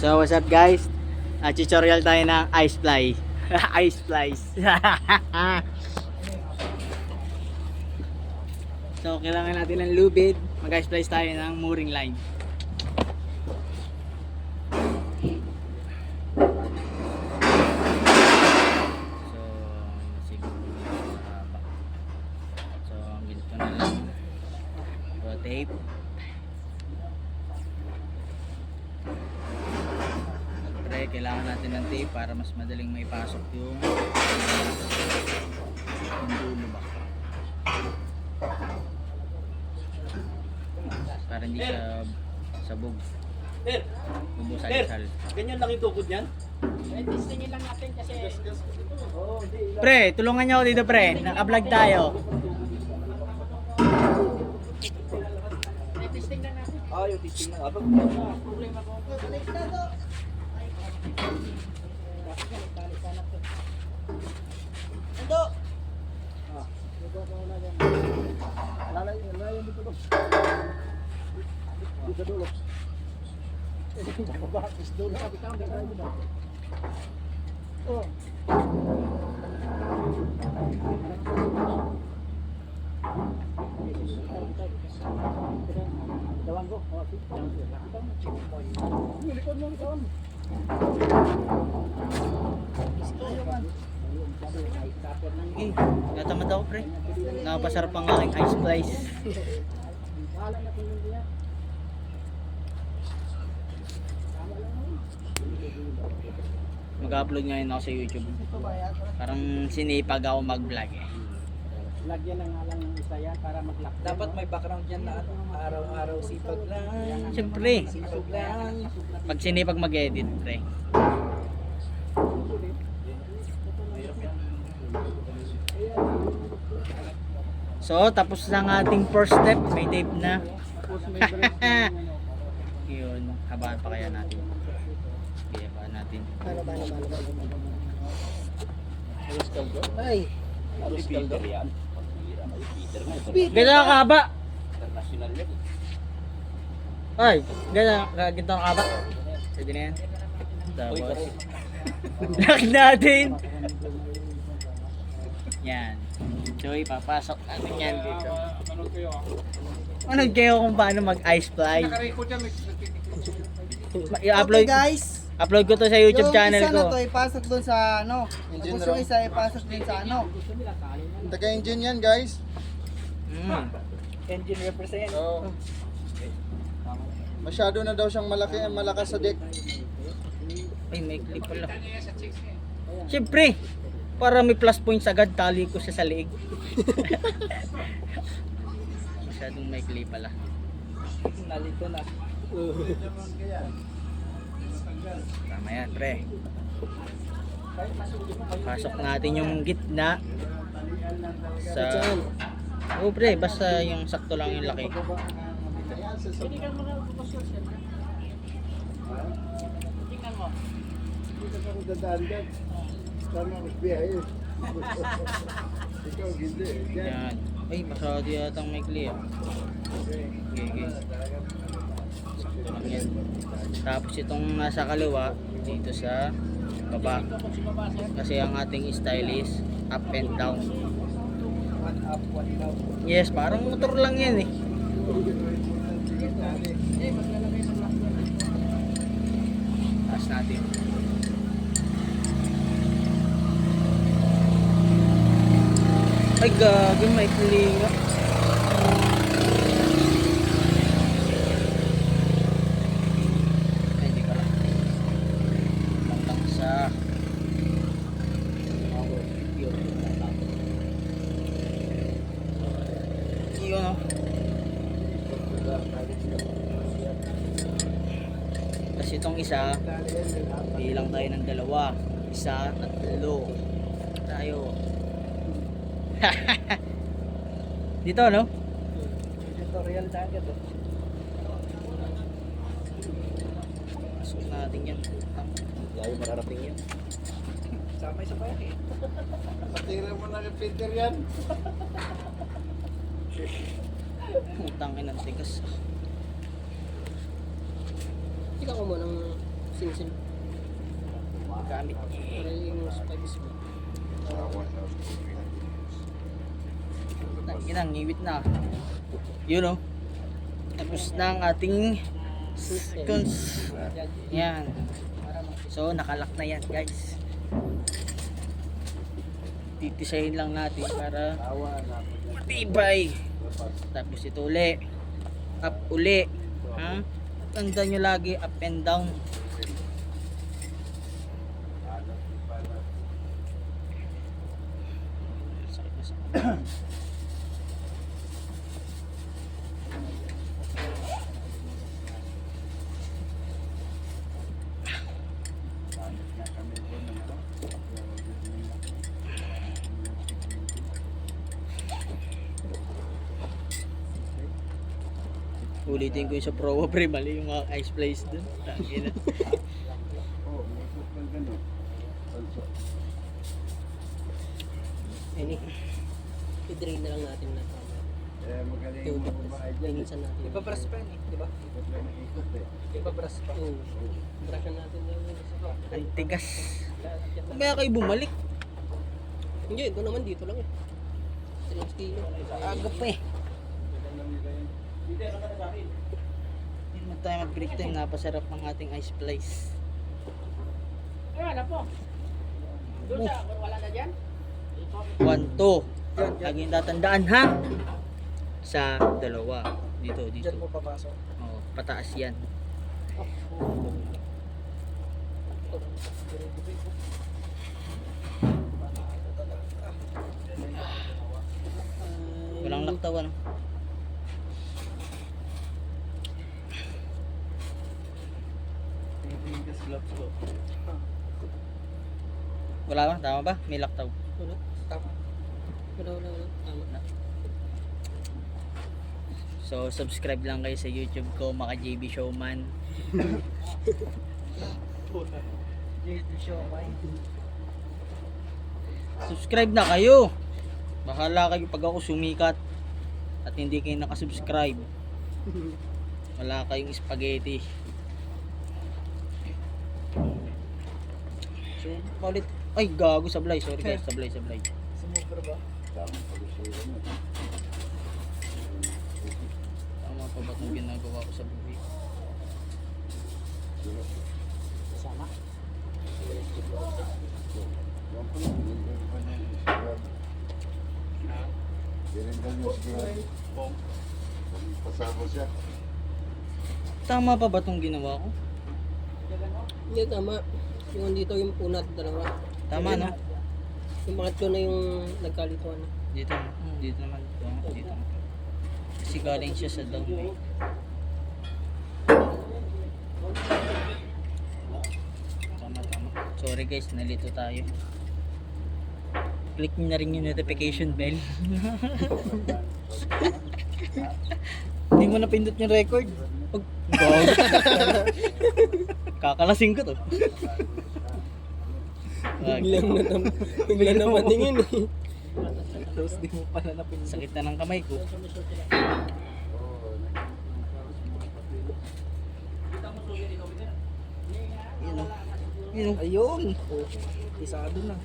So what's up guys? Tutorial tayo ng ice fly. Ice flies. So kailangan natin ng lubid. Mag-ice flies tayo ng mooring line. So siguro mahaba. So ganito na lang. So tape. Kailangan natin ng tape para mas madaling maipasok yung dulo ba, para hindi siya sabog, bubusal-sal. Ganyan lang yung tukod niyan? Testingin lang natin kasi Pre, tulungan niyo ako dito pre, naka-vlog tayo. testing lang natin. Yung testing na. Problema ko. Ando! Natamad ako pre, napasarap ang aking ice flies. Mag-upload ngayon ako sa YouTube. Parang sinipag ako mag-vlog eh. Lagyan na nga lang ng isa yan para mag-lock. Dapat may background dyan na araw-araw sipag lang. Siyempre, Sipag lang. pag sinipag mag-edit pre. So, tapos na ang ating first step. May tape na. Yun, habaan pa kaya natin. Sige, habaan natin. Ay, Peter yan. Ganda ka ba? Ay, ganda ka ba? Pwede na yan. Tapos, lock natin. Yan. So, ipapasok natin yan dito. Manood kayo kung paano mag-ice fly. I-upload guys, upload ko to sa YouTube channel yung isa ko. na to ipasok doon sa ano. Tapos yung isa ipasok din sa ano. Taga-engine yan guys. Mm. Engine represent. So, masyado na daw siyang malakas sa deck. Ay, may clip pala. Siyempre, para may plus points agad, tali ko siya sa liig. Masyadong may clip pala. Nalito na. Tama yan, pre. Pasok natin yung gitna sa... Oh, pre, basta yung sakto lang yung laki. Yan. Ay, masyado yatang may clip. Okay. Sakto lang yan. Tapos itong nasa kaliwa, dito sa baba. Kasi ang ating style is up and down. Yes, parang motor lang yan eh. Taas natin. Ay gagawin, may kulinga. Ay di pala. Lang sa yun o. Tapos itong isa, bilang tayo ng dalawa. Isa, tatlo. Tayo. Dito no? Tutorial na agad. Pasok natin yan. Layo mararating yan. Samay sa bayan eh. Patira mo na kay Peter yan. Utang ng tigas. Tika ko mo ng Sing-sing. Gamit Para yung spikes mo. Ginang, ngiwit na. Yun o. Tapos na ang ating yan. So, nakalak na yan, guys. Titisahin lang natin para matibay. Tapos ito uli. Up uli. Ha? Tandaan nyo lagi, up and down. Sakit na sakit. Ulitin ko yung sa Pro pre, mali yung mga ice place dun. Tangina. Ini. I-drain na lang natin na. Linisan natin. Ipabrush pa yun eh, di ba? Ipabrush pa. Oo. Brushan natin na yung isa. Ang tigas. Kaya kayo bumalik. Hindi, ito naman dito lang eh. 3 kilo. Aga pa eh. Hindi naman tayo mag-break time. Napasarap ng ating ice place. Ayan na po. Doon sa, wala na dyan? 1, 2. Laging tatandaan ha. Sa dalawa. Dito, dito. Diyan mo papasok. Oh, pataas yan. Walang laktawan. Wala ba? Tama ba? May laktaw. Wala. Tama. Wala. Tama. So, subscribe lang kayo sa YouTube ko, Maka JB Showman. Subscribe na kayo. Bahala kayo pag ako sumikat at hindi kayo nakasubscribe. Wala kayong spaghetti. So, paulit. Ay, gago, sablay. Sorry guys, sablay. Sumobra ba? Tama pa ba itong ginagawa ko sa buhay? Sama. Pasama siya. Tama pa ba itong ginawa ko? Hindi, tama. Yung dito yung una at dalawa. Tama, no? Yung pangatlo na yung nagkalituan. Dito naman. Dito naman. Kasi galing siya sa down. Tama. Sorry guys, nalito tayo. Click nyo na rin yung notification bell. Hindi mo napindot yung record. Kakalasing ko to. Biglang naman tingin eh. Tapos di mo pala napindot. Sakit na ng kamay ko. Yun o. Ayun. Isado na.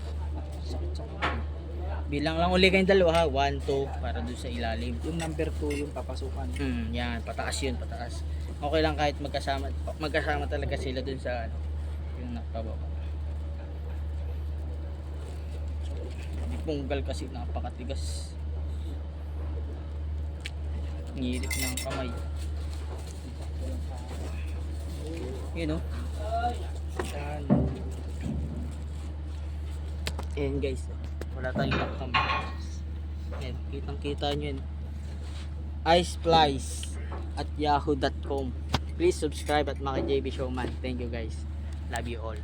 Bilang lang uli kayong dalawa ha. 1, 2 para doon sa ilalim. Yung number 2 yung papasukan. Yan, pataas yun, pataas. Okay lang kahit magkasama talaga sila dun sa ano, yung nakababa. Punggal kasi napakatigas. Ngilip ng kamay. Yun o. Yan. Ayan guys. Wala tayong lakam. Ayan, kitang kita nyo yun. iSplice at yahoo.com. Please subscribe at Maka JB Showman. Thank you guys. Love you all.